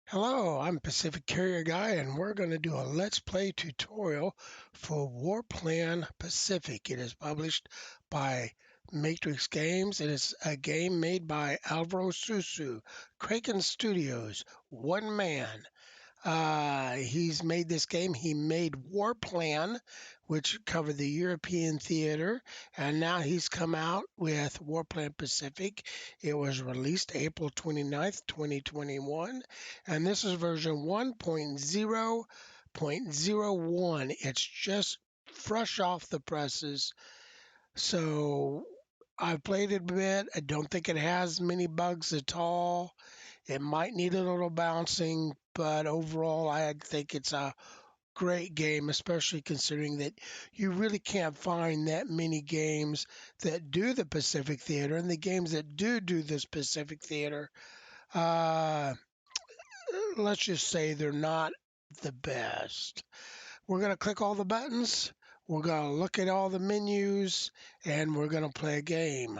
Hello, I'm Pacific Carrier Guy, and we're going to do a Let's Play tutorial for Warplan Pacific. It is published by Matrix Games. It is a game made by Alvaro Susu, Kraken Studios, one man. He's made this game. He made Warplan, which covered the European theater, and now he's come out with Warplan Pacific. It was released April 29th, 2021, and this is version 1.0.01. It's just fresh off the presses. So I've played it a bit. I don't think it has many bugs at all. It might need a little bouncing, but overall, I think it's a great game, especially considering that you really can't find that many games that do the Pacific Theater, and the games that do this Pacific Theater, uh, let's just say they're not the best. We're going to click all the buttons. We're going to look at all the menus, and we're going to play a game.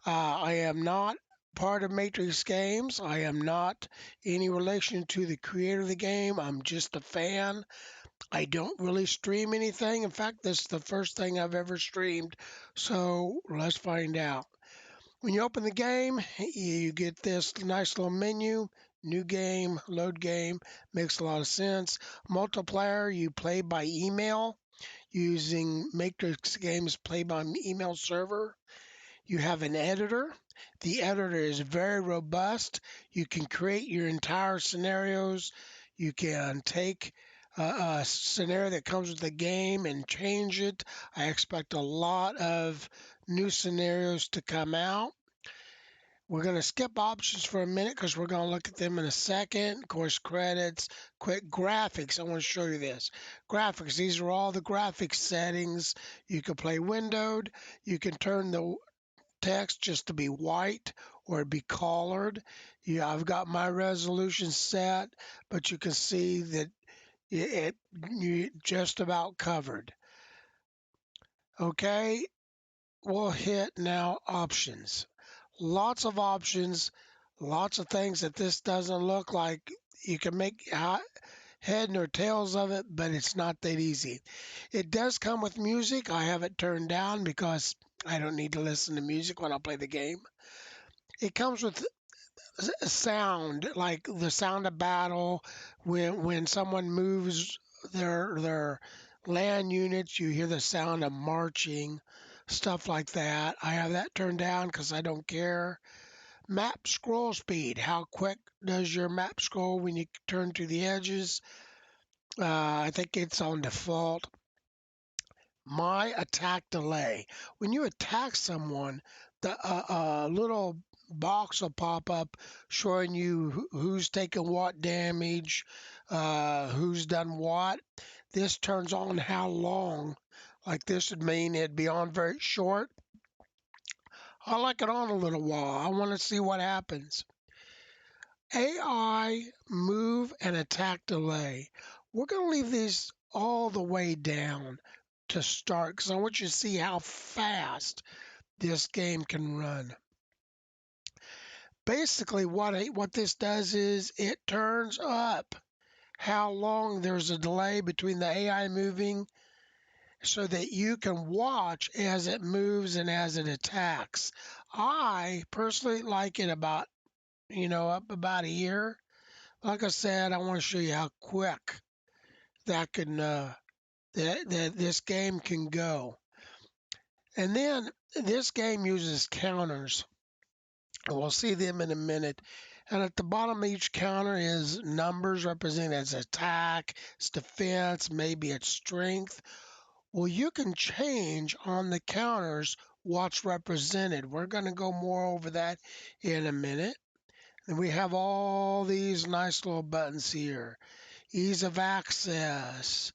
I am not part of Matrix Games. I am not any relation to the creator of the game. I'm just a fan. I don't really stream anything. In fact, this is the first thing I've ever streamed. So let's find out. When you open the game, you get this nice little menu. New game, load game, makes a lot of sense. Multiplayer, you play by email using Matrix Games play by email server. You have an editor. The editor is very robust. You can create your entire scenarios. You can take a scenario that comes with the game and change it. I expect a lot of new scenarios to come out. We're going to skip options for a minute because we're going to look at them in a second. Of course, credits, quick graphics. I want to show you this. Graphics, these are all the graphics settings. You can play windowed. You can turn the text just to be white or be colored. Yeah, I've got my resolution set, but you can see that you just about covered. Okay, we'll hit now options. Lots of options, lots of things that this doesn't look like. You can make head nor tails of it, but it's not that easy. It does come with music. I have it turned down because I don't need to listen to music when I play the game. It comes with sound, like the sound of battle. When someone moves their land units, you hear the sound of marching, stuff like that. I have that turned down because I don't care. Map scroll speed. How quick does your map scroll when you turn to the edges? I think it's on default. My attack delay. When you attack someone, the little box will pop up showing you who's taken what damage, who's done what. This turns on how long. Like this would mean it'd be on very short. I like it on a little while. I want to see what happens. AI move and attack delay. We're going to leave these all the way down to start because I want you to see how fast this game can run. Basically, what this does is it turns up how long there's a delay between the AI moving so that you can watch as it moves and as it attacks. I personally like it about, up about a year. Like I said, I want to show you how quick that can that this game can go. And then this game uses counters. We'll see them in a minute. And at the bottom of each counter is numbers representing as attack, it's defense, maybe it's strength. Well, you can change on the counters what's represented. We're going to go more over that in a minute. And we have all these nice little buttons here. Ease of access,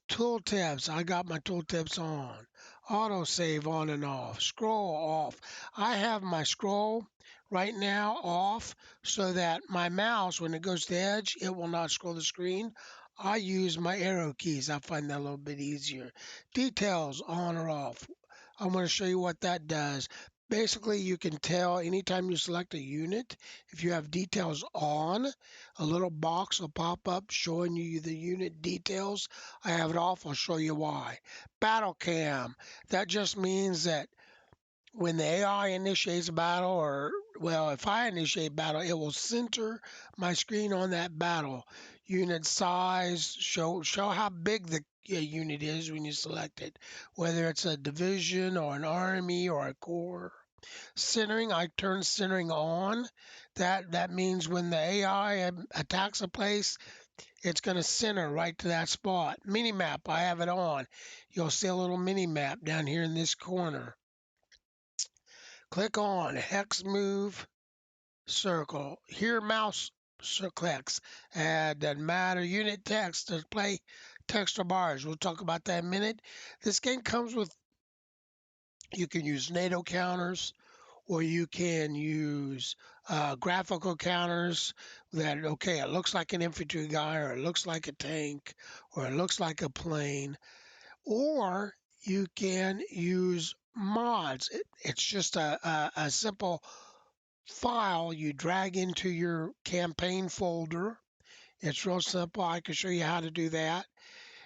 tooltips. I got my tooltips on. Autosave on and off. Scroll off. I have my scroll right now off so that my mouse, when it goes to the edge, it will not scroll the screen. I use my arrow keys. I find that a little bit easier. Details on or off. I'm going to show you what that does. Basically, you can tell anytime you select a unit, if you have details on, a little box will pop up showing you the unit details. I have it off, I'll show you why. Battle cam, that just means that when the AI initiates battle, or well, if I initiate battle, it will center my screen on that battle. Unit size, show how big the unit is when you select it, whether it's a division or an army or a corps. Centering, I turn centering on. That means when the AI attacks a place, it's going to center right to that spot. Mini map, I have it on. You'll see a little mini map down here in this corner. Click on hex move circle. Here mouse clicks. Doesn't matter. Unit text, display text or bars. We'll talk about that in a minute. This game comes with, you can use NATO counters, or you can use graphical counters that, okay, it looks like an infantry guy, or it looks like a tank, or it looks like a plane, or you can use mods. It's just a simple file you drag into your campaign folder. It's real simple. I can show you how to do that.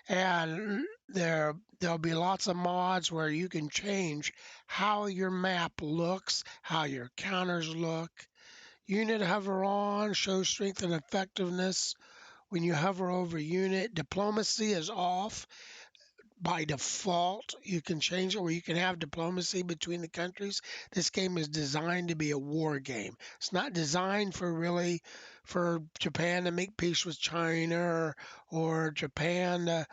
And there'll be lots of mods where you can change how your map looks, how your counters look. Unit hover on shows strength and effectiveness. When you hover over unit, diplomacy is off. By default, you can change it where you can have diplomacy between the countries. This game is designed to be a war game. It's not designed for really for Japan to make peace with China, or Japan to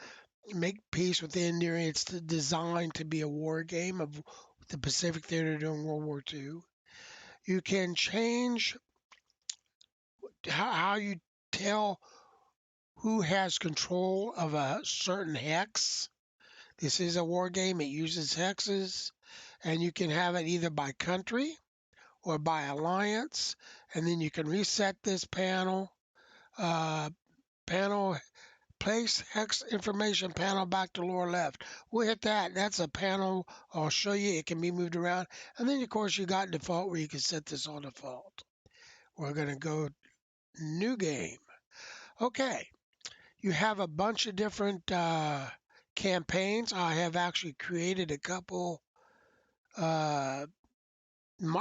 make peace with India. It's designed to be a war game of the Pacific Theater during World War II. You can change how you tell who has control of a certain hex. This is a war game. It uses hexes, and you can have it either by country or by alliance. And then you can reset this panel. Uh, Panel, place hex information panel back to lower left. We'll hit that. That's a panel. I'll show you. It can be moved around. And then, of course, you got default where you can set this on default. We're going to go new game. Okay. You have a bunch of different campaigns. I have actually created a couple. Uh,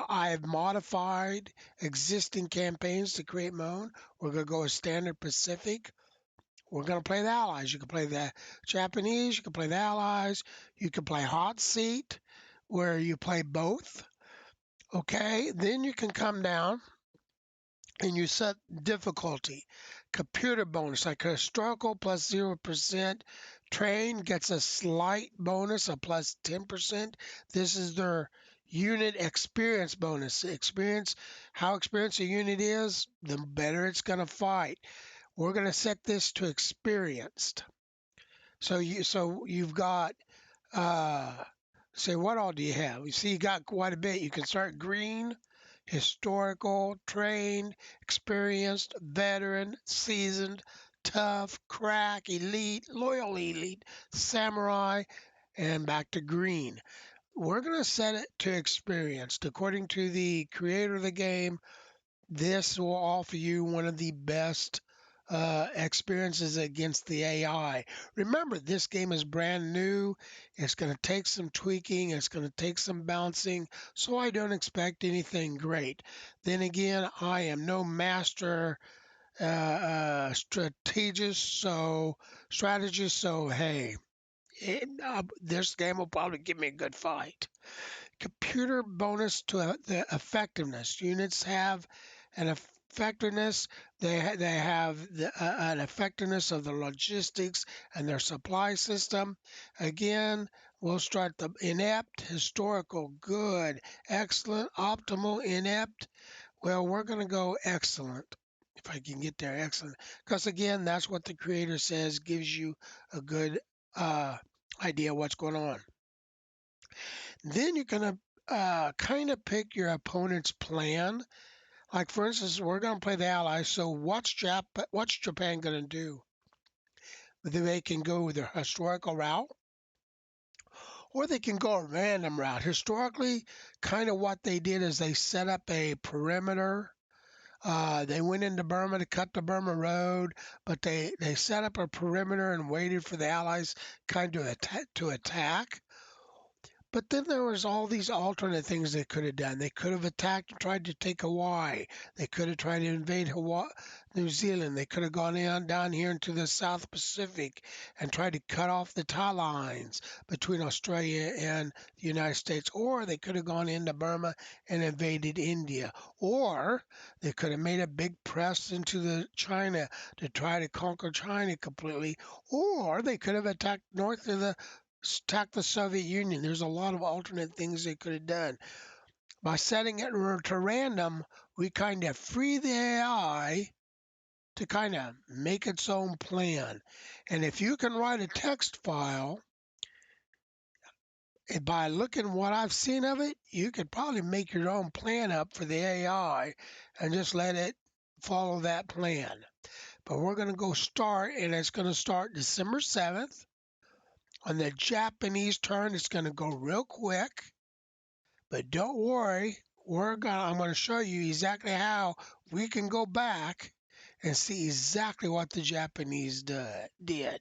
I have modified existing campaigns to create my own. We're going to go with standard Pacific. We're going to play the Allies. You can play the Japanese. You can play the Allies. You can play Hot Seat, where you play both. Okay. Then you can come down and you set difficulty. Computer bonus, like historical plus 0%. Train gets a slight bonus of plus 10%. This is their unit experience bonus. Experience, how experienced a unit is, the better it's going to fight. We're going to set this to experienced. So you've got uh, say, what all do you have? You see, you got quite a bit. You can start green, historical, trained, experienced, veteran, seasoned, tough, crack, elite, loyal elite, samurai, and back to green. We're going to set it to experienced. According to the creator of the game, this will offer you one of the best experiences against the AI. Remember, this game is brand new. It's going to take some tweaking. It's going to take some bouncing. So I don't expect anything great. Then again, I am no master strategist. So hey, this game will probably give me a good fight. Computer bonus to the effectiveness. Units have an effectiveness. They have an effectiveness of the logistics and their supply system. Again, we'll start the inept, historical, good, excellent, optimal, inept. Well, we're going to go excellent. If I can get there, excellent. Because again, that's what the creator says gives you a good idea what's going on. Then you're going to kind of pick your opponent's plan. Like, for instance, we're going to play the Allies. So what's Japan going to do? They can go their historical route, or they can go a random route. Historically, kind of what they did is they set up a perimeter. They went into Burma to cut the Burma Road, but they set up a perimeter and waited for the Allies kind of attack. But then there was all these alternate things they could have done. They could have attacked and tried to take Hawaii. They could have tried to invade Hawaii, New Zealand. They could have gone down here into the South Pacific and tried to cut off the tie lines between Australia and the United States. Or they could have gone into Burma and invaded India. Or they could have made a big press into the China to try to conquer China completely. Or they could have attacked north of the attack the Soviet Union. There's a lot of alternate things they could have done. By setting it to random, we kind of free the AI to kind of make its own plan. And if you can write a text file, by looking what I've seen of it, you could probably make your own plan up for the AI and just let it follow that plan. But we're going to go start, and it's going to start December 7th. On the Japanese turn, it's going to go real quick, but don't worry. I'm going to show you exactly how we can go back and see exactly what the Japanese did.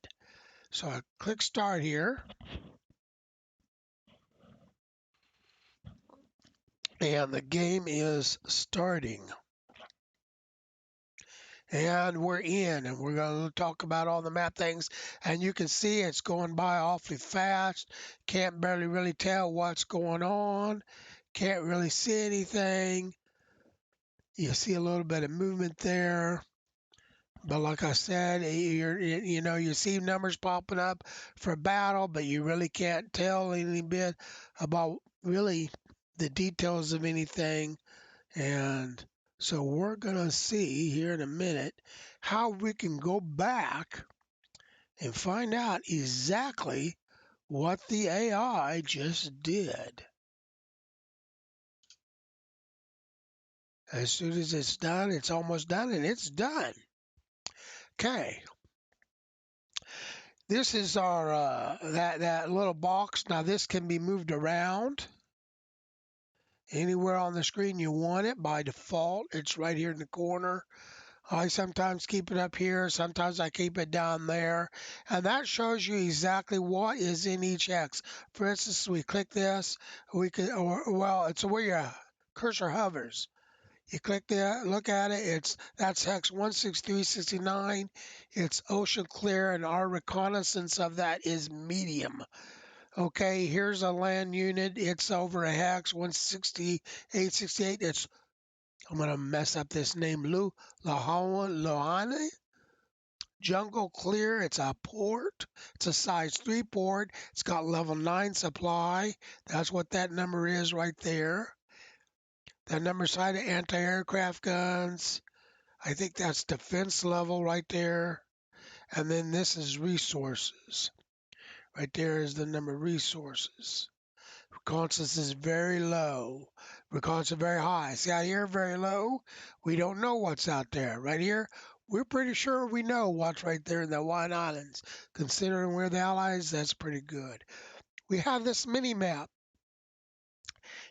So I click start here, and the game is starting. And we're in, and we're going to talk about all the map things. And you can see it's going by awfully fast. Can't barely really tell what's going on. Can't really see anything. You see a little bit of movement there. But like I said, you see numbers popping up for battle, but you really can't tell any bit about really the details of anything. And so we're going to see here in a minute how we can go back and find out exactly what the AI just did. As soon as it's done, it's almost done, and it's done. Okay, this is our that little box. Now this can be moved around anywhere on the screen you want it. By default, it's right here in the corner. I sometimes keep it up here, sometimes I keep it down there, and that shows you exactly what is in each hex. For instance, we click this, we could, or well, it's where your cursor hovers. You click that, look at it. That's hex 16369. It's ocean clear, and our reconnaissance of that is medium. Okay, here's a land unit. It's over a hex 16868. I'm gonna mess up this name. Lohane. Jungle clear. It's a port. It's a size 3 port. It's got level 9 supply. That's what that number is right there. That number side of anti-aircraft guns. I think that's defense level right there. And then this is resources. Right there is the number of resources. Reconnaissance is very low. Reconnaissance is very high. See out here, very low. We don't know what's out there. Right here, we're pretty sure we know what's right there in the Hawaiian Islands. Considering we're the Allies, that's pretty good. We have this mini map,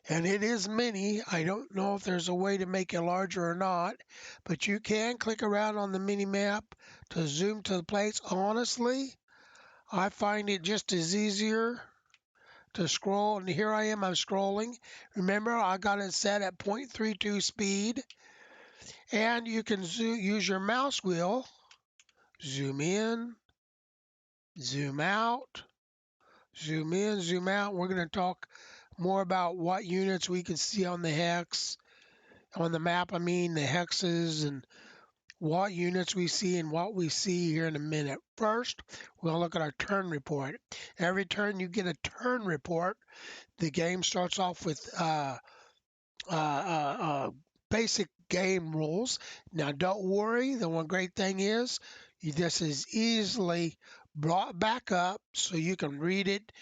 and it is mini. I don't know if there's a way to make it larger or not, but you can click around on the mini map to zoom to the place. Honestly, I find it just as easier to scroll, and here I am, I'm scrolling. Remember, I got it set at 0.32 speed, and you can use your mouse wheel, zoom in, zoom out, zoom in, zoom out. We're going to talk more about what units we can see on the hex, on the map, I mean, the hexes, and what units we see and what we see here in a minute. First, we'll look at our turn report. Every turn you get a turn report. The game starts off with uh, uh, basic game rules. Now, don't worry. The one great thing is this is easily brought back up so you can read it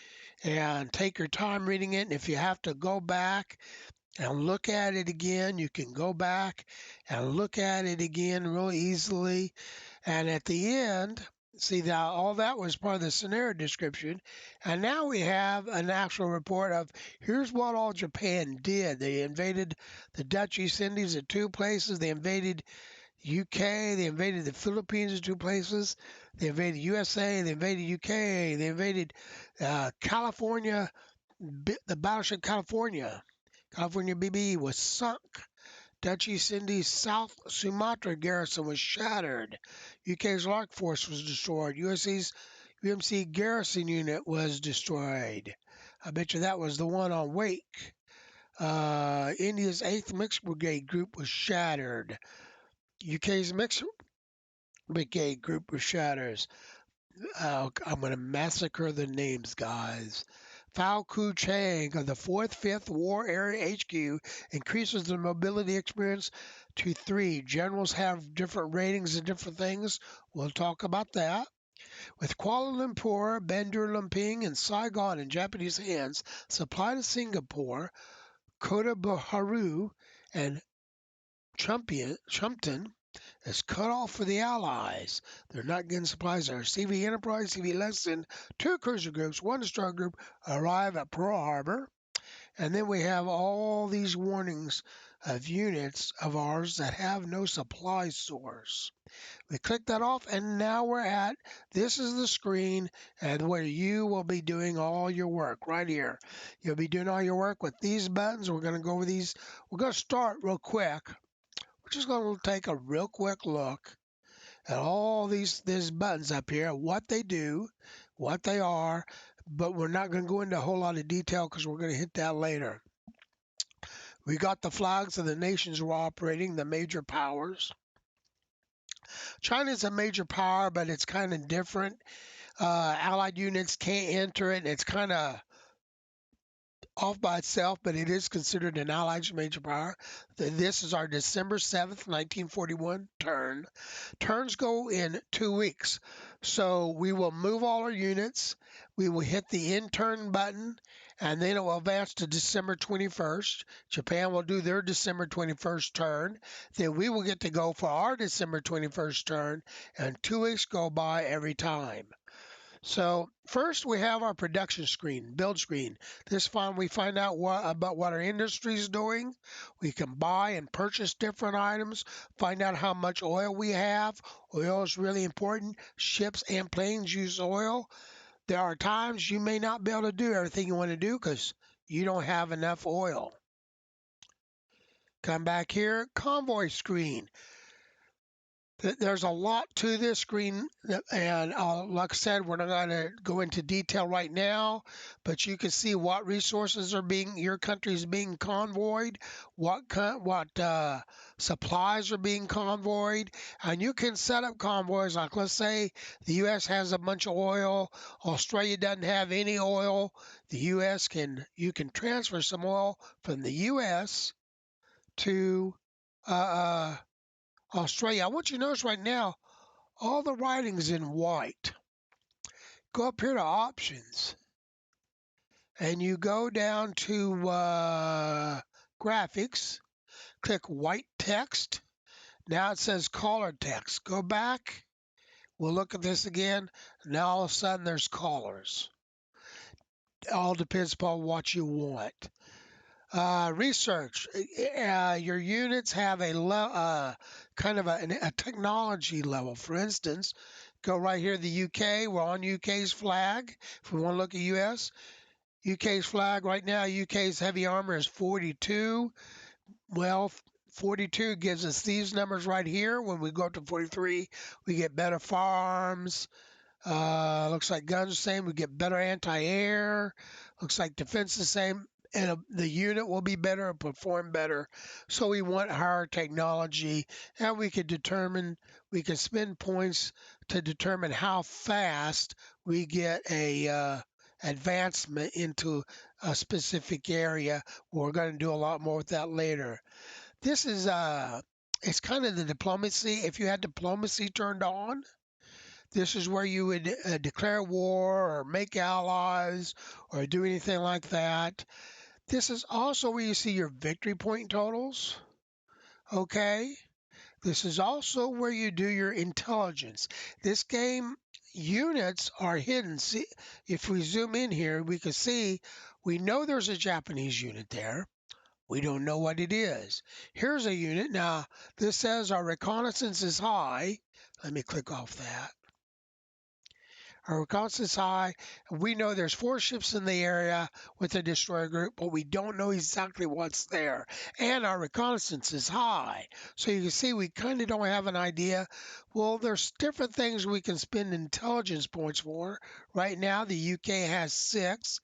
and take your time reading it. And if you have to go back and look at it again, you can go back and look at it again real easily. And at the end, See, now all that was part of the scenario description, and now we have an actual report of here's what all Japan did. They invaded the Dutch East Indies at two places. They invaded UK. They invaded the Philippines at two places. They invaded USA. They invaded UK. They invaded California. The battleship California. California BB was sunk. Dutch East Indies South Sumatra garrison was shattered. UK's Lark Force was destroyed. USA's UMC garrison unit was destroyed. I bet you that was the one on Wake. India's 8th Mixed Brigade group was shattered. UK's Mixed Brigade group was shattered. I'm going to massacre the names, guys. Fao Ku Chang of the 4th, 5th War Area HQ increases the mobility experience to 3. Generals have different ratings and different things. We'll talk about that. With Kuala Lumpur, Bandar Lumping, and Saigon in Japanese hands, supply to Singapore, Kota Baharu, and Chumpton is cut off for the Allies. They're not getting supplies there. CV Enterprise, CV Lexington, 2 cruiser groups, 1 destroyer group arrive at Pearl Harbor. And then we have all these warnings of units of ours that have no supply source. We click that off, and now we're at this is the screen and where you will be doing all your work right here. You'll be doing all your work with these buttons. We're going to go over these. We're going to start real quick. We're just going to take a real quick look at all these buttons up here, what they do, what they are, but we're not going to go into a whole lot of detail because we're going to hit that later. We got the flags of the nations we're operating, the major powers. China's a major power, but it's kind of different. Allied units can't enter it, and it's kind of off by itself, but it is considered an Allied major power. This is our December 7th, 1941 turn. Turns go in 2 weeks. So we will move all our units. We will hit the end turn button, and then it will advance to December 21st. Japan will do their December 21st turn. Then we will get to go for our December 21st turn, and 2 weeks go by every time. So first we have our production screen, build screen. This fine we find out about what our industry is doing. We can buy and purchase different items, find out how much oil we have. Oil is really important. Ships and planes use oil. There are times you may not be able to do everything you want to do because you don't have enough oil. Come back here, convoy screen. There's a lot to this screen, and like I said, we're not going to go into detail right now, but you can see what resources are being your country is being convoyed, what supplies are being convoyed, and you can set up convoys. Like let's say the U.S. has a bunch of oil, Australia doesn't have any oil. The U.S. you can transfer some oil from the U.S. to uh, Australia. I want you to notice right now, all the writing's in white. Go up here to options and you go down to graphics, click white text. Now it says color text. Go back. We'll look at this again. Now all of a sudden there's colors. It all depends upon what you want. Research. Your units have kind of a technology level. For instance, go right here to the UK. We're on UK's flag. If we want to look at US, UK's flag right now, UK's heavy armor is 42. Well, 42 gives us these numbers right here. When we go up to 43, we get better firearms. Looks like guns the same. We get better anti-air. Looks like defense the same. And the unit will be better and perform better. So we want higher technology, and we can spend points to determine how fast we get a advancement into a specific area. We're going to do a lot more with that later. This is it's kind of the diplomacy. If you had diplomacy turned on, this is where you would declare war or make allies or do anything like that. This is also where you see your victory point totals. Okay. This is also where you do your intelligence. This game, units are hidden. See, if we zoom in here, we can see we know there's a Japanese unit there. We don't know what it is. Here's a unit. Now, this says our reconnaissance is high. Let me click off that. Our reconnaissance high. We know there's 4 ships in the area with a destroyer group, but we don't know exactly what's there. And our reconnaissance is high. So you can see we kind of don't have an idea. Well, there's different things we can spend intelligence points for. Right now, the UK has 6.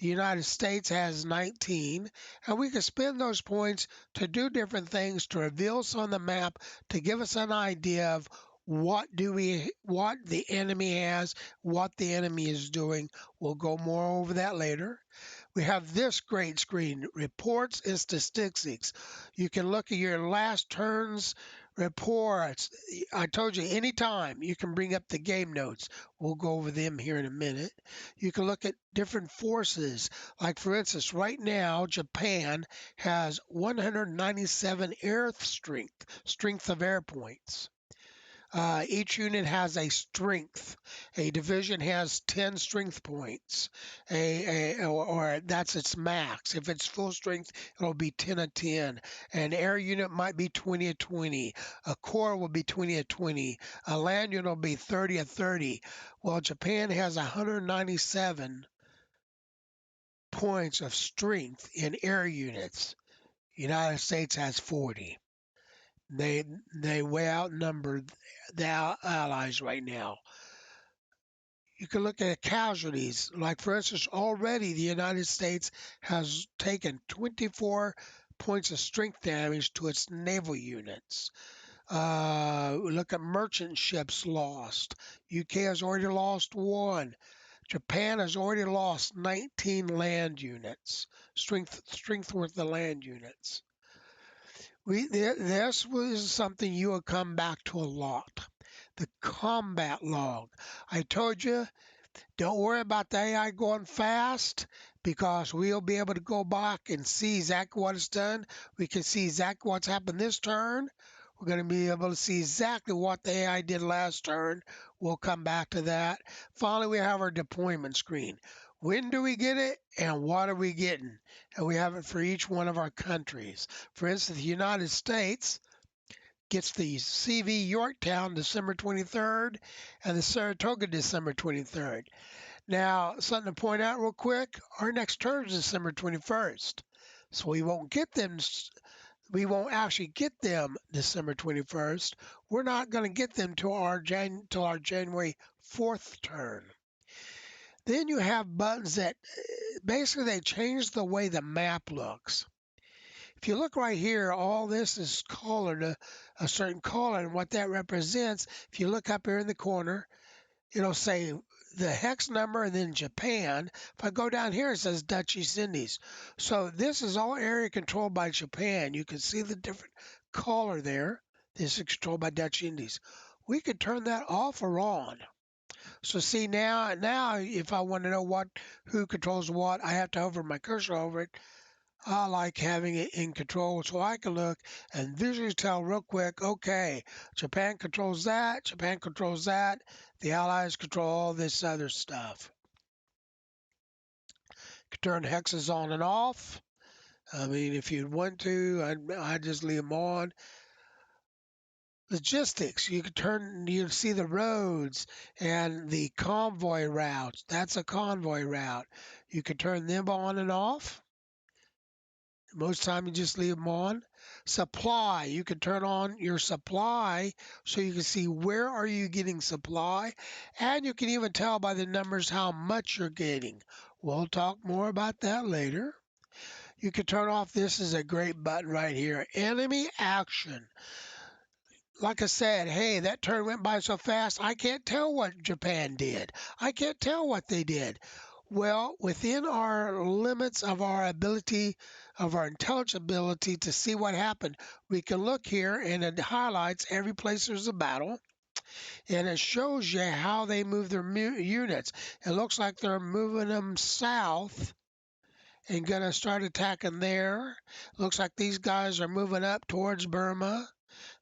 The United States has 19, and we can spend those points to do different things, to reveal some on the map, to give us an idea of what the enemy has, what the enemy is doing. We'll go more over that later. We have this great screen, reports and statistics. You can look at your last turn's reports. I told you anytime you can bring up the game notes. We'll go over them here in a minute. You can look at different forces. Like for instance, right now, Japan has 197 air strength of air points. Each unit has a strength. A division has 10 strength points. Or that's its max. If it's full strength, it'll be 10 of 10. An air unit might be 20 of 20. A corps will be 20 of 20. A land unit will be 30 of 30. Well, Japan has 197 points of strength in air units. United States has 40. They they way outnumber the allies right now. You can look at casualties. Like for instance, already the United States has taken 24 points of strength damage to its naval units. Look at merchant ships lost. UK has already lost 1. Japan has already lost 19 land units. Strength worth the land units. This was something you would come back to a lot. The combat log. I told you, don't worry about the AI going fast because we'll be able to go back and see exactly what it's done. We can see exactly what's happened this turn. We're going to be able to see exactly what the AI did last turn. We'll come back to that. Finally, we have our deployment screen. When do we get it and what are we getting? And we have it for each one of our countries. For instance, the United States gets the CV Yorktown December 23rd and the Saratoga December 23rd. Now, something to point out real quick, our next turn is December 21st. So we won't actually get them December 21st. We're not going to get them till our January 4th turn. Then you have buttons that basically they change the way the map looks. If you look right here, all this is colored a certain color, and what that represents, if you look up here in the corner, it'll say the hex number and then Japan. If I go down here, it says Dutch East Indies. So this is all area controlled by Japan. You can see the different color there. This is controlled by Dutch Indies. We could turn that off or on. So see now if I want to know who controls what, I have to hover my cursor over it. I like having it in control so I can look and visually tell real quick, okay, Japan controls that, Japan controls that, the Allies control all this other stuff. You can turn hexes on and off. I mean, if you'd want to, I'd just leave them on. Logistics, you see the roads and the convoy routes. That's a convoy route. You can turn them on and off. Most time you just leave them on. Supply, you can turn on your supply so you can see where are you getting supply, and you can even tell by the numbers how much you're getting. We'll talk more about that later. You can turn off, this is a great button right here, enemy action. Like I said, hey, that turn went by so fast, I can't tell what Japan did. I can't tell what they did. Well, within our limits of our ability, of our intelligibility to see what happened, we can look here and it highlights every place there's a battle. And it shows you how they move their units. It looks like they're moving them south and going to start attacking there. Looks like these guys are moving up towards Burma.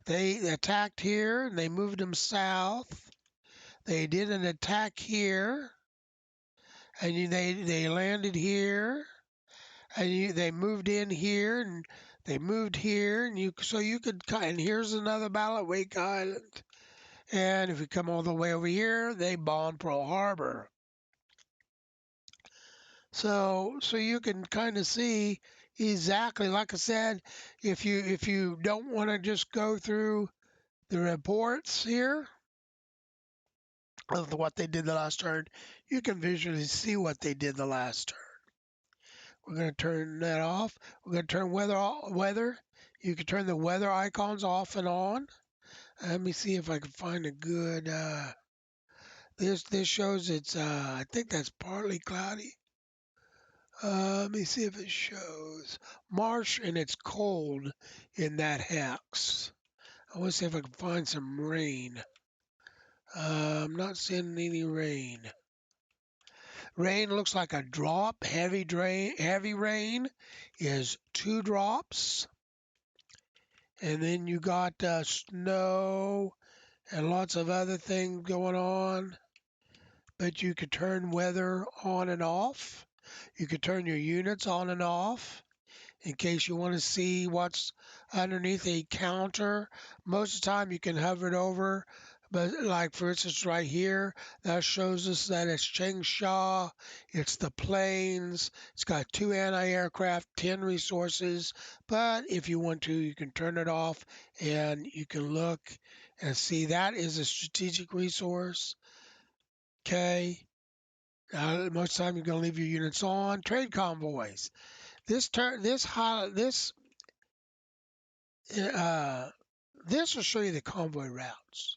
They attacked here and they moved them south. They did an attack here, and they landed here, and they moved in here, and they moved here, and you could and here's another battle at Wake Island, and if you come all the way over here, they bombed Pearl Harbor. So you can kind of see exactly, like I said, if you don't want to just go through the reports here of what they did the last turn, you can visually see what they did the last turn. We're going to turn that off. We're going to turn weather. You can turn the weather icons off and on. Let me see if I can find a good. This shows it's. I think that's partly cloudy. Let me see if it shows marsh and it's cold in that hex. I want to see if I can find some rain. I'm not seeing any rain. Rain looks like a drop. Heavy rain is 2 drops. And then you got snow and lots of other things going on. But you could turn weather on and off. You could turn your units on and off in case you want to see what's underneath a counter. Most of the time you can hover it over, but like for instance right here, that shows us that it's Changsha, it's the planes, it's got 2 anti-aircraft, 10 resources, but if you want to, you can turn it off and you can look and see that is a strategic resource. Okay. Most of the time you're going to leave your units on. Trade convoys. This uh, this will show you the convoy routes.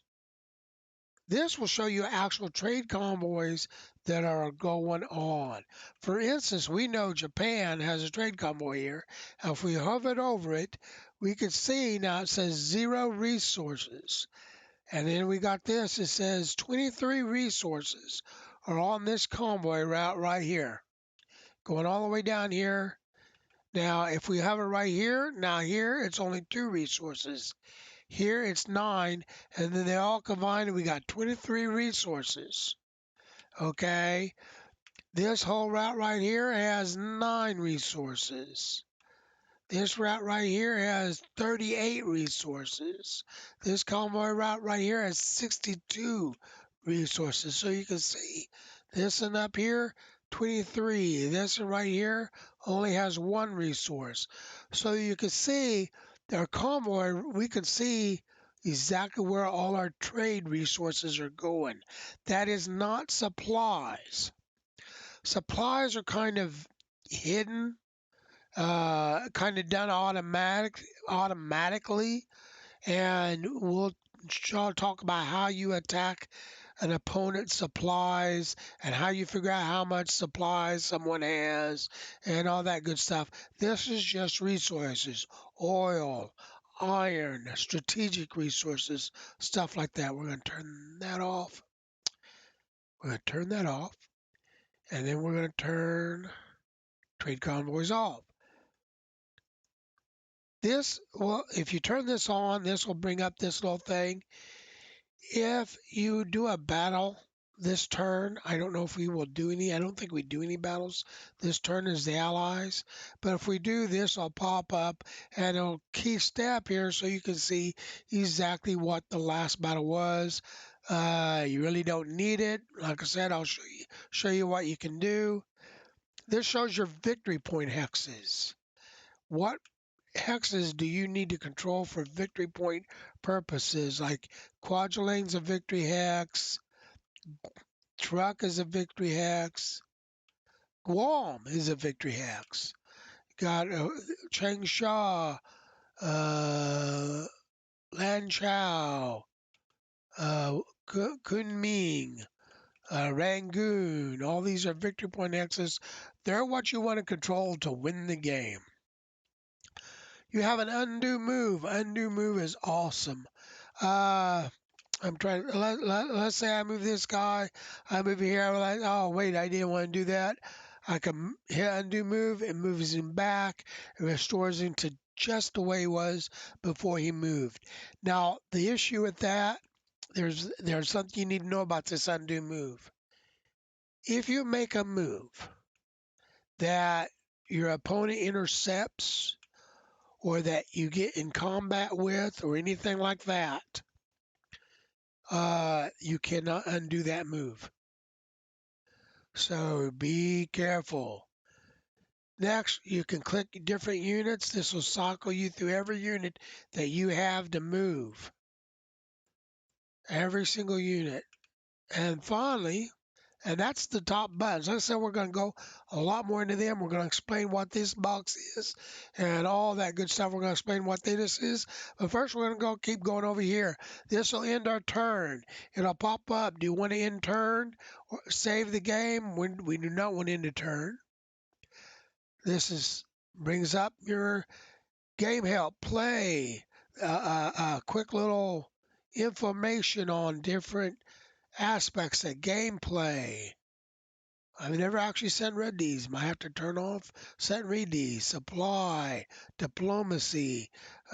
This will show you actual trade convoys that are going on. For instance, we know Japan has a trade convoy here. If we hovered over it, we could see now it says 0 resources. And then we got this, it says 23 resources are on this convoy route right here. Going all the way down here. Now, if we hover right here, now here it's only 2 resources. Here it's 9, and then they all combined, and we got 23 resources. Okay, this whole route right here has 9 resources. This route right here has 38 resources. This convoy route right here has 62 resources. So you can see this one up here, 23. This one right here only has 1 resource. So you can see our convoy, we can see exactly where all our trade resources are going. That is not supplies. Supplies are kind of hidden, kind of done automatically, and we'll talk about how you attack an opponent's supplies and how you figure out how much supplies someone has and all that good stuff. This is just resources, oil, iron, strategic resources, stuff like that. We're going to turn that off. We're going to turn that off, and then we're going to turn trade convoys off. This will, if you turn this on, this will bring up this little thing. If you do a battle this turn, I don't know if we will do any. I don't think we do any battles this turn as the Allies. But if we do, this will pop up and it'll key step here so you can see exactly what the last battle was. You really don't need it. Like I said, I'll show you what you can do. This shows your victory point hexes. What hexes do you need to control for victory point purposes? Like Quadrilane's a victory hex, Truck is a victory hex, Guam is a victory hex. Got Changsha, uh, Lanchao, uh, Kunming, Rangoon. All these are victory point hexes. They're what you want to control to win the game. You have an undo move. Undo move is awesome. I'm trying. Let's say I move this guy. I move here. I'm like, oh wait, I didn't want to do that. I can hit undo move. It moves him back. It restores him to just the way he was before he moved. Now the issue with that There's something you need to know about this undo move. If you make a move that your opponent intercepts or that you get in combat with or anything like that, you cannot undo that move. So be careful. Next, you can click different units. This will cycle you through every unit that you have to move. Every single unit. And finally, and that's the top buttons. Like I said, we're going to go a lot more into them. We're going to explain what this box is and all that good stuff. We're going to explain what this is. But first, we're going to keep going over here. This will end our turn. It'll pop up. Do you want to end turn or save the game? We do not want to end a turn. Brings up your game help, play, quick little information on different aspects of gameplay. I've never actually sent read these. Might have to turn off, set and read these. Supply, diplomacy,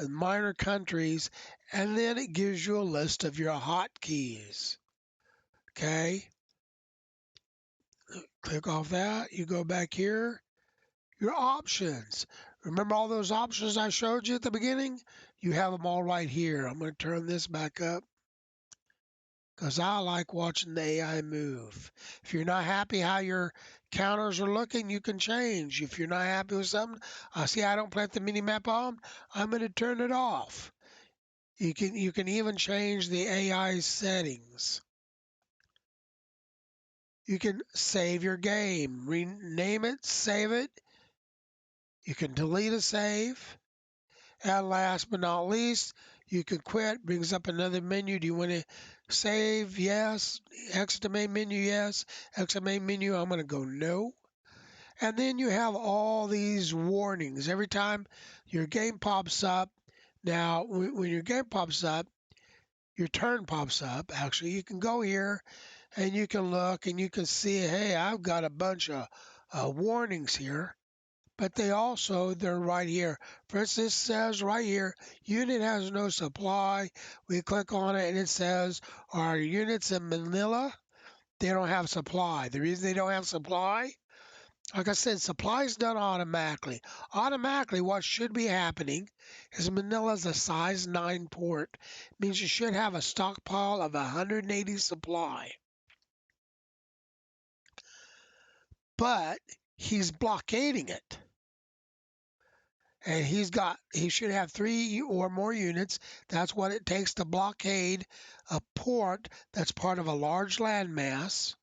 minor countries, and then it gives you a list of your hotkeys. Okay, click off that. You go back here. Your options. Remember all those options I showed you at the beginning? You have them all right here. I'm going to turn this back up because I like watching the AI move. If you're not happy how your counters are looking, you can change. If you're not happy with something, I see I don't plant the mini map on, I'm going to turn it off. You can even change the AI settings. You can save your game, rename it, save it. You can delete a save. And last but not least, you can quit. Brings up another menu. Do you want to save? Yes. Exit the main menu? Yes. Exit main menu? I'm going to go no. And then you have all these warnings. Every time your game pops up, now when your game pops up, your turn pops up. Actually, you can go here and you can look and you can see, hey, I've got a bunch of warnings here. But they're right here. For instance, it says right here, unit has no supply. We click on it and it says, our units in Manila, they don't have supply. The reason they don't have supply, like I said, supply is done automatically. Automatically, what should be happening is Manila's a size 9 port. It means you should have a stockpile of 180 supply. But he's blockading it. And he should have 3 or more units. That's what it takes to blockade a port that's part of a large landmass.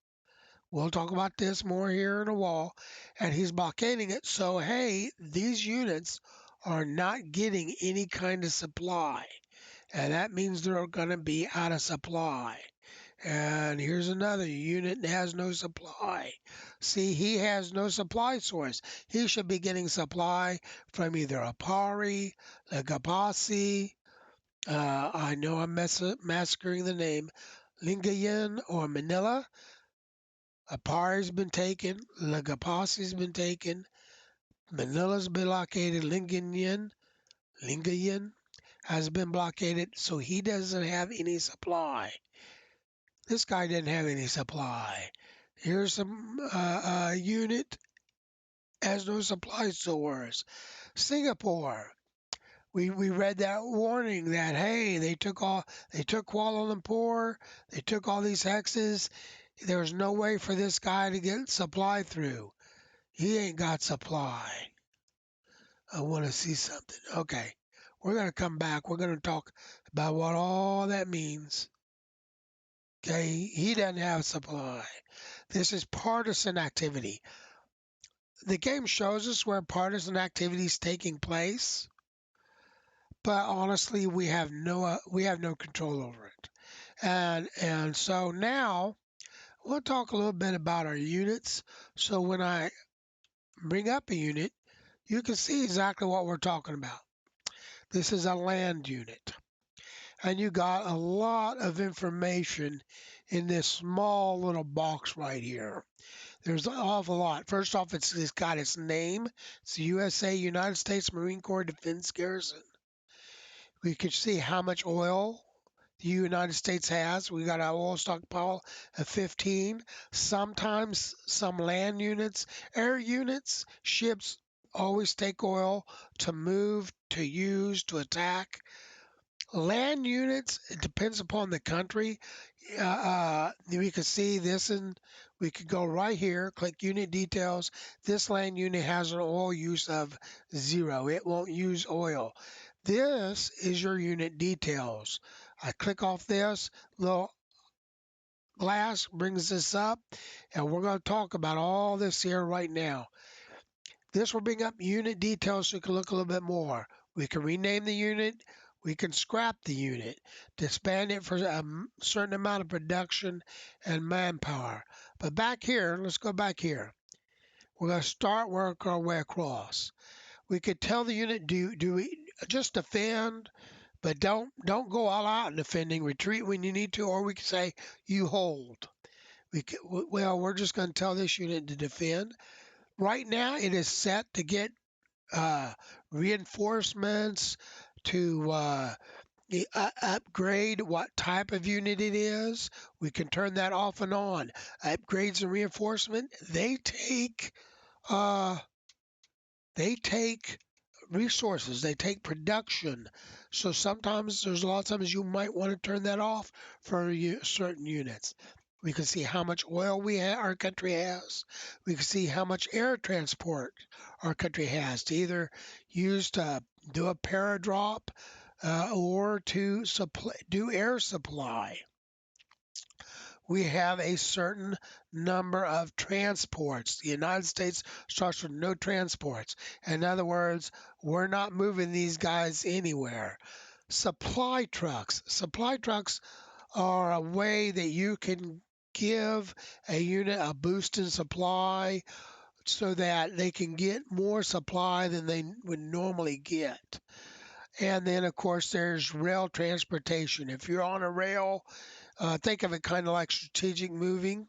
We'll talk about this more here in a while. And he's blockading it. So, hey, these units are not getting any kind of supply. And that means they're going to be out of supply. And here's another unit that has no supply. See, he has no supply source. He should be getting supply from either Apari, Legapasi, I know I'm massacring the name, Lingayen or Manila. Apari's been taken, Legapasi's been taken, Manila's been blockaded, Lingayen has been blockaded, so he doesn't have any supply. This guy didn't have any supply. Here's some unit has no supply source. Singapore. We read that warning that hey they took Kuala Lumpur, they took all these hexes. There was no way for this guy to get supply through. He ain't got supply. I want to see something. Okay, we're gonna come back. We're gonna talk about what all that means. Okay, he doesn't have supply. This is partisan activity. The game shows us where partisan activity is taking place, but honestly, we have no control over it. And so now we'll talk a little bit about our units. So when I bring up a unit, you can see exactly what we're talking about. This is a land unit, and you got a lot of information in this small little box right here. There's an awful lot. First off, it's got its name. It's the USA, United States Marine Corps Defense Garrison. We can see how much oil the United States has. We got our oil stockpile of 15. Sometimes some land units, air units, ships always take oil to move, to use, to attack. Land units, it depends upon the country. We could see this, and we could go right here, click unit details. This land unit has an oil use of 0. It won't use oil. This is your unit details. I click off this little glass, brings this up, and we're going to talk about all this here right now. This will bring up unit details so you can look a little bit more. We can rename the unit. We can scrap the unit, disband it for a certain amount of production and manpower. But back here, let's go back here. We're going to start work our way across. We could tell the unit, do we just defend, but don't go all out in defending. Retreat when you need to, or we could say you hold. Well, we're just going to tell this unit to defend. Right now, it is set to get uh, reinforcements, to upgrade what type of unit it is. We can turn that off and on. Upgrades and reinforcement, uh, they take resources, they take production. So sometimes there's a lot of times you might want to turn that off for certain units. We can see how much oil our country has. We can see how much air transport our country has to either use to do a paradrop or to do air supply. We have a certain number of transports. The United States starts with no transports. In other words, we're not moving these guys anywhere. Supply trucks. Supply trucks are a way that you can give a unit a boost in supply so that they can get more supply than they would normally get. And then, of course, there's rail transportation. If you're on a rail, think of it kind of like strategic moving.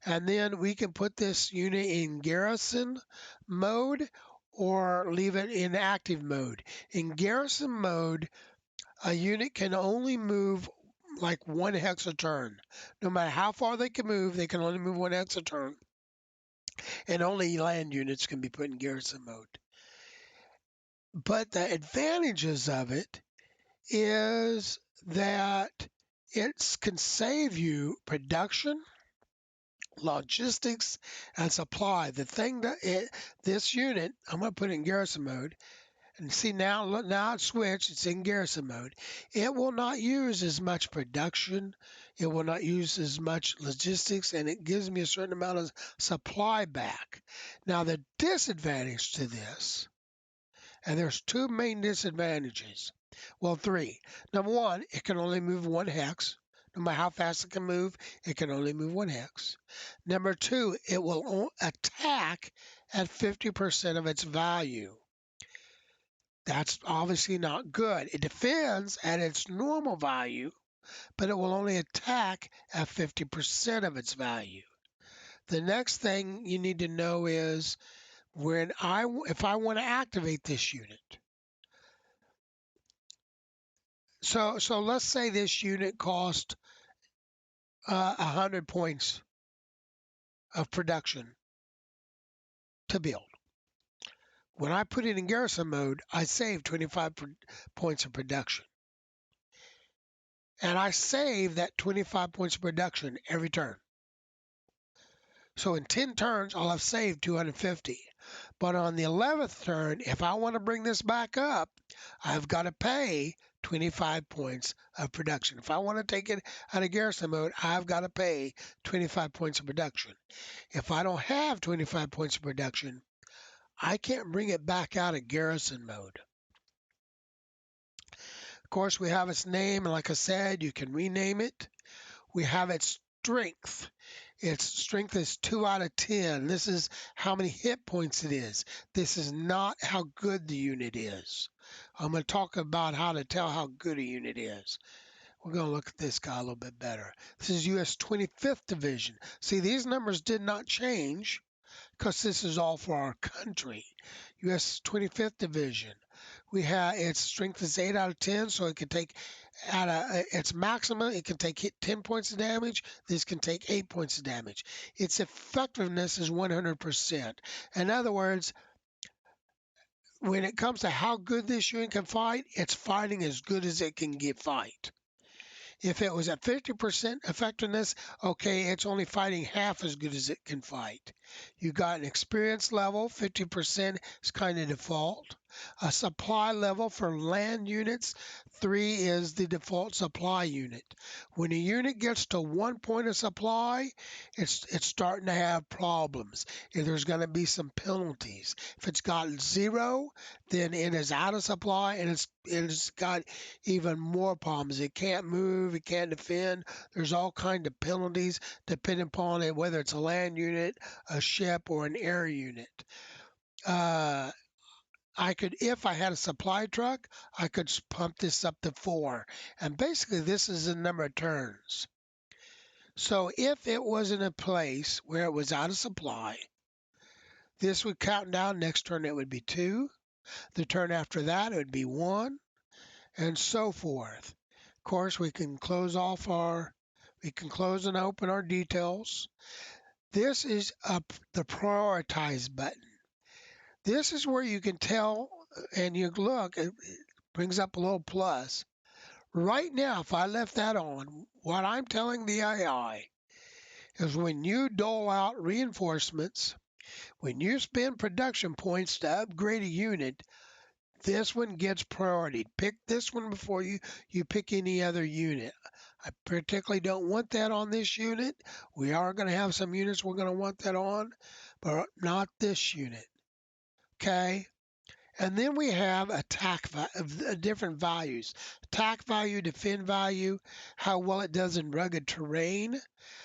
And then we can put this unit in garrison mode or leave it in active mode. In garrison mode, a unit can only move like 1 hex a turn. No matter how far they can move, they can only move 1 hex a turn. And only land units can be put in garrison mode. But the advantages of it is that it can save you production, logistics, and supply. The thing that this unit, I'm going to put it in garrison mode, and see now it's switched. It's in garrison mode. It will not use as much production. It will not use as much logistics, and it gives me a certain amount of supply back. Now the disadvantage to this, and there's two main disadvantages. Well, three. Number one, it can only move 1 hex. No matter how fast it can move, it can only move 1 hex. Number two, it will attack at 50% of its value. That's obviously not good. It defends at its normal value, but it will only attack at 50% of its value. The next thing you need to know is if I want to activate this unit. So let's say this unit cost 100 points of production to build. When I put it in garrison mode, I save 25 points of production. And I save that 25 points of production every turn. So in 10 turns, I'll have saved 250. But on the 11th turn, if I want to bring this back up, I've got to pay 25 points of production. If I want to take it out of garrison mode, I've got to pay 25 points of production. If I don't have 25 points of production, I can't bring it back out of garrison mode. Of course, we have its name, and like I said, you can rename it. We have its strength. Its strength is 2 out of 10. This is how many hit points it is. This is not how good the unit is. I'm going to talk about how to tell how good a unit is. We're going to look at this guy a little bit better. This is U.S. 25th Division. See, these numbers did not change because this is all for our country. U.S. 25th Division. We have its strength is 8 out of 10, so it can take at its maximum, it can take 10 points of damage. This can take 8 points of damage. Its effectiveness is 100%. In other words, when it comes to how good this unit can fight, it's fighting as good as it can get fight. If it was at 50% effectiveness, okay, it's only fighting half as good as it can fight. You got an experience level, 50% is kind of default. A supply level for land units, 3 is the default supply unit. When a unit gets to 1 point of supply, it's starting to have problems. And there's going to be some penalties. If it's got 0, then it is out of supply and it's got even more problems. It can't move, it can't defend. There's all kind of penalties depending upon it, whether it's a land unit, a ship, or an air unit. Uh, I could, if I had a supply truck, I could pump this up to 4. And basically, this is the number of turns. So if it was in a place where it was out of supply, this would count down. Next turn, it would be 2. The turn after that, it would be 1, and so forth. Of course, we can close and open our details. This is the prioritize button. This is where you can tell, and you look, it brings up a little plus. Right now, if I left that on, what I'm telling the AI is when you dole out reinforcements, when you spend production points to upgrade a unit, this one gets priority. Pick this one before you pick any other unit. I particularly don't want that on this unit. We are going to have some units we're going to want that on, but not this unit. Okay? And then we have different values. Attack value, defend value, how well it does in rugged terrain,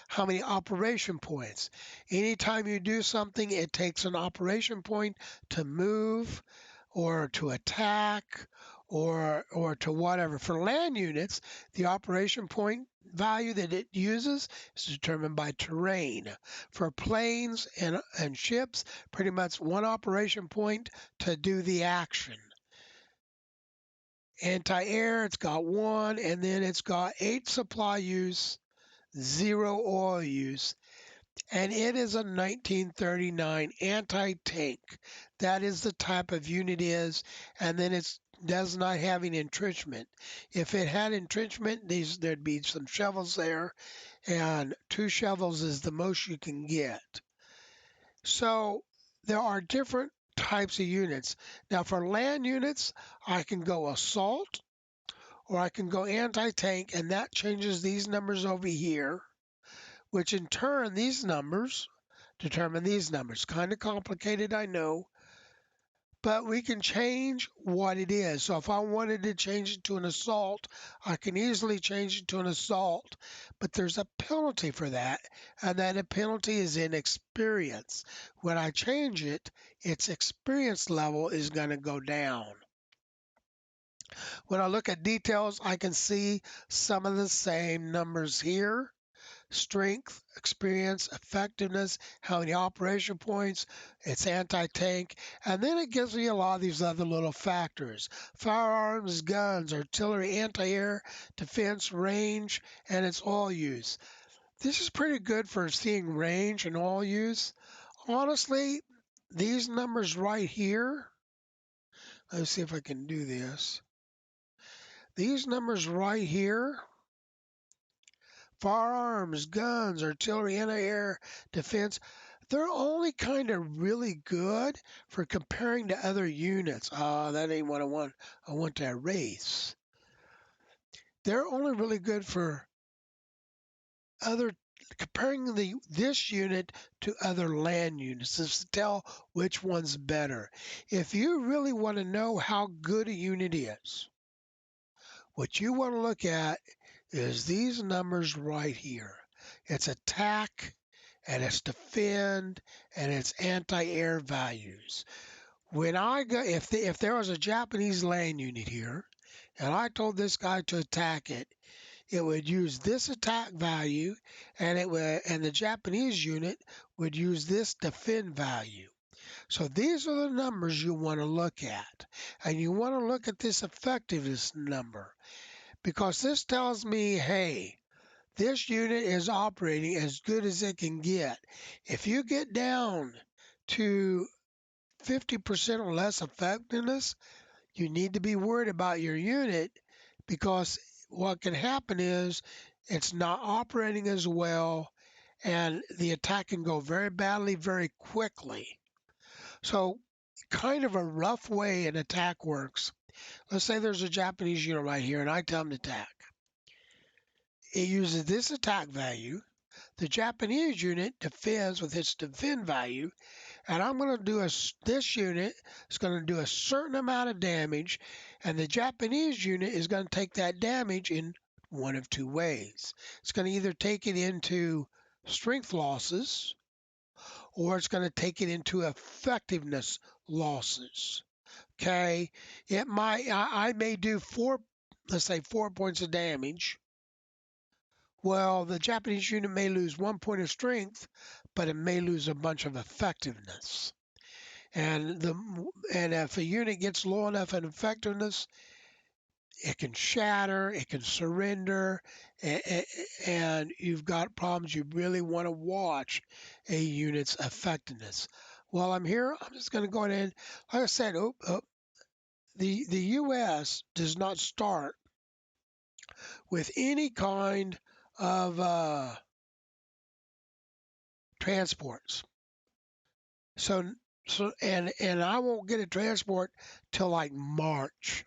how many operation points. Anytime you do something, it takes an operation point to move or to attack or to whatever. For land units, the operation point value that it uses is determined by terrain. For planes and ships, pretty much one operation point to do the action. Anti-air, it's got 1, and then it's got 8 supply use, 0 oil use, and it is a 1939 anti-tank. That is the type of unit it is, and then it does not have any entrenchment. If it had entrenchment, there'd be some shovels there, and 2 shovels is the most you can get. So there are different types of units. Now for land units, I can go assault or I can go anti-tank, and that changes these numbers over here, which in turn, these numbers determine these numbers. Kind of complicated, I know, but we can change what it is. So if I wanted to change it to an assault, I can easily change it to an assault, but there's a penalty for that, and that penalty is in experience. When I change it, its experience level is going to go down. When I look at details, I can see some of the same numbers here. Strength, experience, effectiveness, how many operation points, its anti-tank, and then it gives me a lot of these other little factors. Firearms, guns, artillery, anti-air, defense, range, and its oil use. This is pretty good for seeing range and oil use. Honestly, these numbers right here, let's see if I can do this. These numbers right here, firearms, guns, artillery, anti-air, defense, they're only kind of really good for comparing to other units. That ain't what I want. I want to erase. They're only really good for other comparing this unit to other land units is to tell which one's better. If you really want to know how good a unit is, what you want to look at is these numbers right here. It's attack and it's defend and it's anti-air values. When I go, if there was a Japanese land unit here, and I told this guy to attack it, it would use this attack value, and the Japanese unit would use this defend value. So these are the numbers you want to look at, and you want to look at this effectiveness number. because this tells me, hey, this unit is operating as good as it can get. If you get down to 50% or less effectiveness, you need to be worried about your unit, because what can happen is it's not operating as well and the attack can go very badly very quickly. So, kind of a rough way an attack works. Let's say there's a Japanese unit right here and I tell them to attack. It uses this attack value. The Japanese unit defends with its defend value, and I'm going to do this unit is going to do a certain amount of damage, and the Japanese unit is going to take that damage in one of two ways. It's going to either take it into strength losses, or it's going to take it into effectiveness losses. Okay, I may do let's say 4 points of damage. Well, the Japanese unit may lose 1 point of strength, but it may lose a bunch of effectiveness. And if a unit gets low enough in effectiveness, it can shatter, it can surrender, and you've got problems. You really want to watch a unit's effectiveness. While I'm here, I'm just going to go ahead. Like I said, the U.S. does not start with any kind of transports. So and I won't get a transport till like March.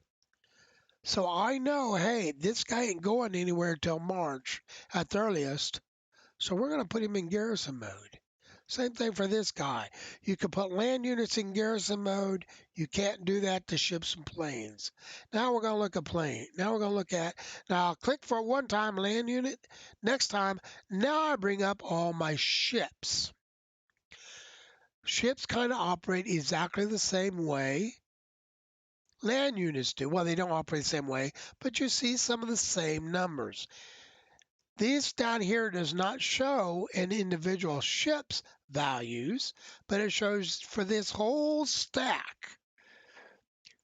So I know, hey, this guy ain't going anywhere till March at the earliest. So we're going to put him in garrison mode. Same thing for this guy. You can put land units in garrison mode. You can't do that to ships and planes. Now we're going to look at plane. Now we're going to look at, now I'll click for one time land unit. Next time, now I bring up all my ships. Ships kind of operate exactly the same way land units do. Well, they don't operate the same way, but you see some of the same numbers. These down here does not show an individual ship's values, but it shows for this whole stack.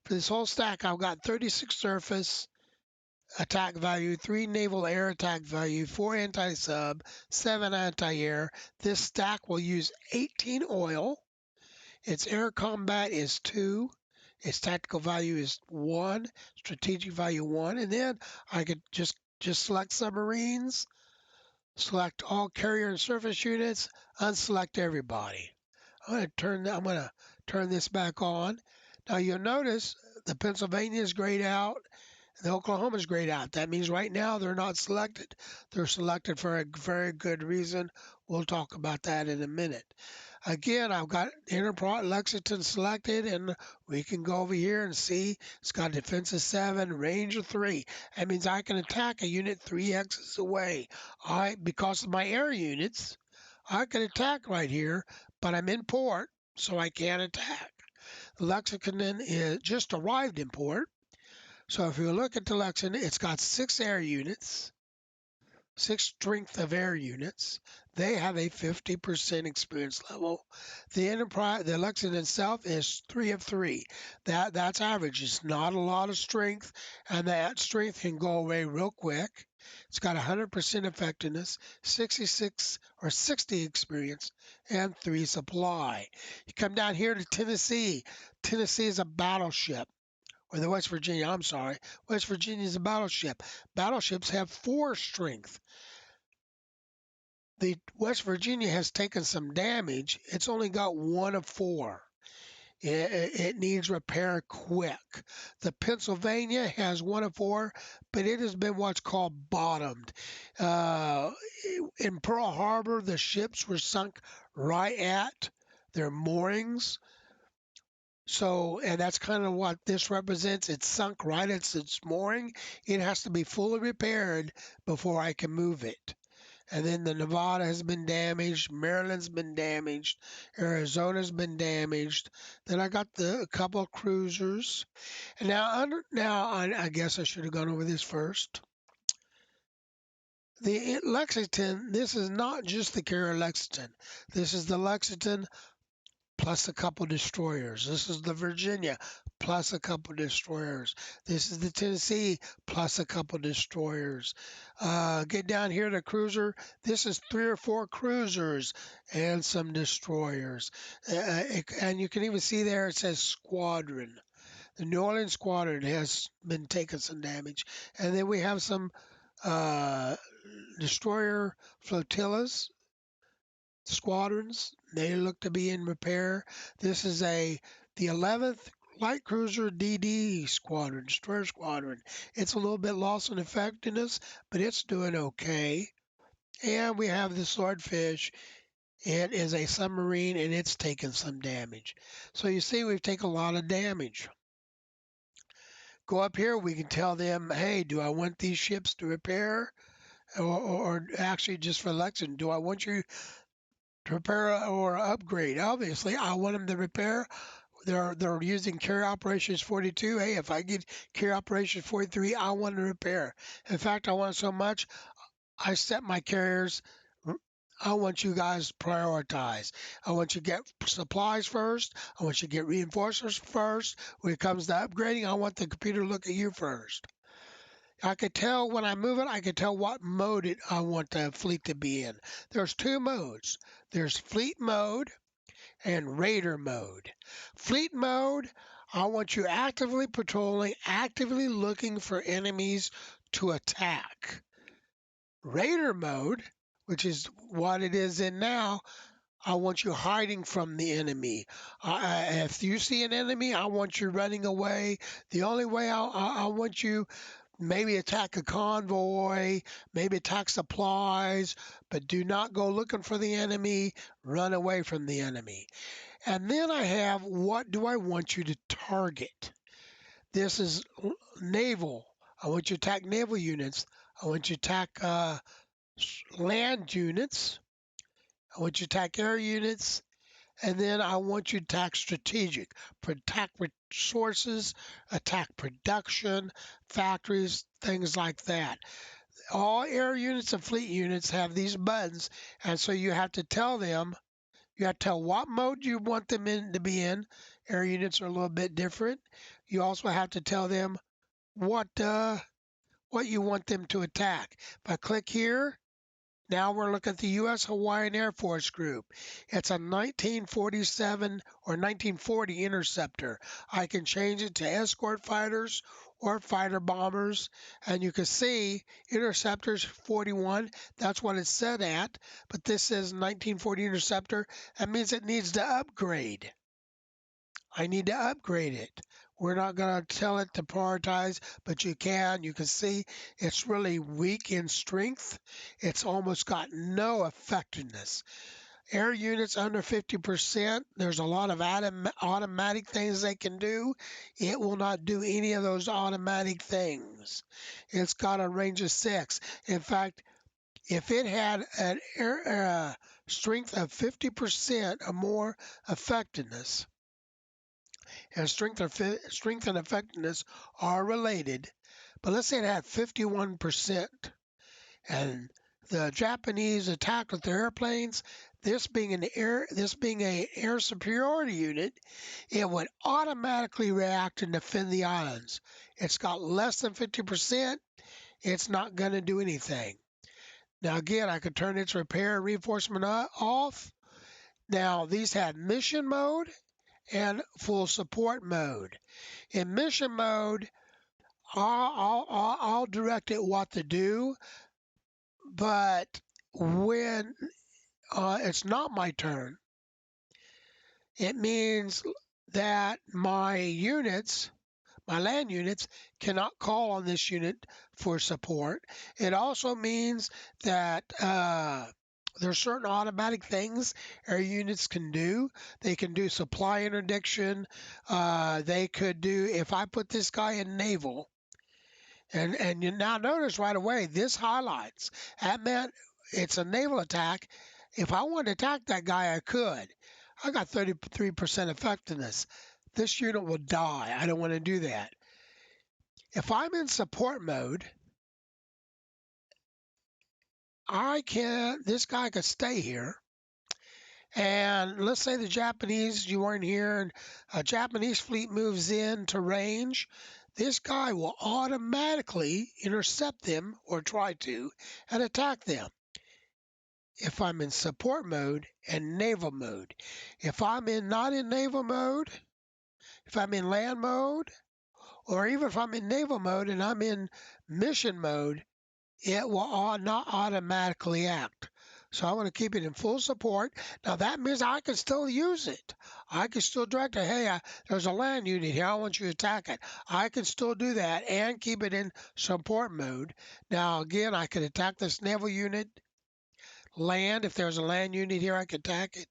For this whole stack, I've got 36 surface attack value, 3 naval air attack value, 4 anti-sub, 7 anti-air. This stack will use 18 oil. Its air combat is 2. Its tactical value is 1. Strategic value 1. And then I could just select submarines, select all carrier and surface units, unselect everybody. I'm going to turn this back on. Now you'll notice the Pennsylvania is grayed out. The Oklahoma is grayed out. That means right now they're not selected. They're selected for a very good reason. We'll talk about that in a minute. Again, I've got Enterprise Lexington selected, and we can go over here and see it's got defense of 7, range of 3. That means I can attack a unit 3 hexes away. Because of my air units, I can attack right here, but I'm in port, so I can't attack. The Lexington is just arrived in port. So if you look at the Lexington, it's got 6 air units. 6 strength of air units. They have a 50% experience level. The Lexington itself is 3 of 3. That's average. It's not a lot of strength, and that strength can go away real quick. It's got 100% effectiveness, 66 or 60 experience, and 3 supply. You come down here to Tennessee. Tennessee is a battleship. Or the West Virginia, I'm sorry. West Virginia is a battleship. Battleships have 4 strength. The West Virginia has taken some damage. It's only got 1 of 4. It needs repair quick. The Pennsylvania has 1 of 4, but it has been what's called bottomed. In Pearl Harbor, the ships were sunk right at their moorings. So, and that's kind of what this represents. It's sunk right at its mooring. It has to be fully repaired before I can move it. And then the Nevada has been damaged. Maryland's been damaged. Arizona's been damaged. Then I got a couple of cruisers. And I guess I should have gone over this first. The Lexington, this is not just the carrier Lexington. This is the Lexington plus a couple destroyers. This is the Virginia plus a couple destroyers. This is the Tennessee plus a couple destroyers. Get down here to cruiser. This is 3 or 4 cruisers and some destroyers. And you can even see there it says squadron. The New Orleans squadron has been taking some damage. And then we have some uh, destroyer flotillas, squadrons. They look to be in repair. This is the 11th light cruiser DD squadron, destroyer squadron. It's a little bit lost in effectiveness, but it's doing okay. And we have the swordfish. It is a submarine and it's taken some damage. So you see, we've taken a lot of damage. Go up here, we can tell them, hey, do I want these ships to repair? Or actually just for election, do I want you to repair or upgrade? Obviously, I want them to repair. They're using carrier operations 42. Hey, if I get carrier operations 43, I want to repair. In fact, I want it so much, I set my carriers. I want you guys to prioritize. I want you to get supplies first. I want you to get reinforcements first. When it comes to upgrading, I want the computer to look at you first. I could tell when I move it, I could tell what mode I want the fleet to be in. There's 2 modes. There's fleet mode and raider mode. Fleet mode, I want you actively patrolling, actively looking for enemies to attack. Raider mode, which is what it is in now, I want you hiding from the enemy. If you see an enemy, I want you running away. The only way I want you maybe attack a convoy, maybe attack supplies, but do not go looking for the enemy. Run away from the enemy. And then I have what do I want you to target? This is naval. I want you to attack naval units. I want you to attack land units. I want you to attack air units. And then I want you to attack strategic, attack resources, attack production, factories, things like that. All air units and fleet units have these buttons, and so you have to tell them, you have to tell what mode you want them in to be in. Air units are a little bit different. You also have to tell them what you want them to attack. If I click here, now we're looking at the U.S. Hawaiian Air Force Group. It's a 1947 or 1940 interceptor. I can change it to escort fighters or fighter bombers. And you can see interceptors 41. That's what it's set at. But this says 1940 interceptor. That means it needs to upgrade. I need to upgrade it. We're not going to tell it to prioritize, but you can. You can see it's really weak in strength. It's almost got no effectiveness. Air units under 50%, there's a lot of automatic things they can do. It will not do any of those automatic things. It's got a range of 6. In fact, if it had an air strength of 50% or more effectiveness, and strength and effectiveness are related. But let's say it had 51%, and the Japanese attacked with their airplanes. This being a air superiority unit, it would automatically react and defend the islands. It's got less than 50%. It's not going to do anything. Now again, I could turn its repair and reinforcement off. Now these had mission mode and full support mode. In mission mode, I'll direct it what to do, but when it's not my turn, it means that my land units, cannot call on this unit for support. It also means that there's certain automatic things air units can do. They can do supply interdiction. They could do, if I put this guy in naval, and you now notice right away, this highlights. That meant it's a naval attack. If I wanted to attack that guy, I could. I got 33% effectiveness. This unit will die. I don't want to do that. If I'm in support mode, this guy could stay here. And let's say the Japanese, you weren't here, and a Japanese fleet moves in to range. This guy will automatically intercept them or try to and attack them if I'm in support mode and naval mode. If I'm in not in naval mode, if I'm in land mode, or even if I'm in naval mode and I'm in mission mode, it will not automatically act. So I want to keep it in full support. Now that means I can still use it. I can still direct it. Hey, there's a land unit here. I want you to attack it. I can still do that and keep it in support mode. Now again, I could attack this naval unit, land. If there's a land unit here, I could attack it.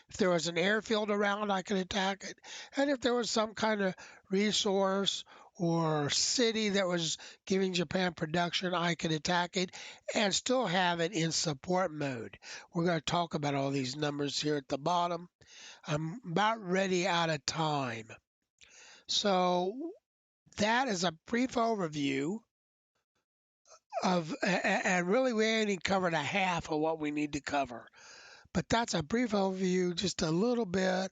If there was an airfield around, I could attack it. And if there was some kind of resource or city that was giving Japan production, I could attack it and still have it in support mode. We're going to talk about all these numbers here at the bottom. I'm about ready out of time. So that is a brief overview of, and really we only covered a half of what we need to cover. But that's a brief overview, just a little bit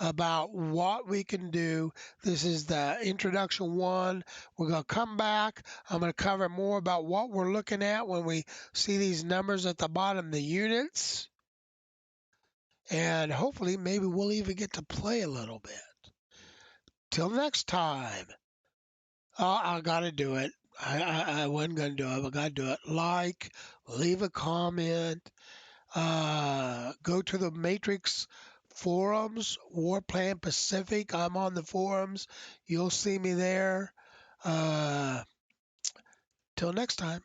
about what we can do. This is the introduction one. We're going to come back. I'm going to cover more about what we're looking at when we see these numbers at the bottom, the units. And hopefully, maybe we'll even get to play a little bit. Till next time. Oh, I got to do it. I wasn't going to do it, but I got to do it. Like, leave a comment. Go to the Matrix forums, Warplan Pacific. I'm on the forums. You'll see me there. Uh, till next time.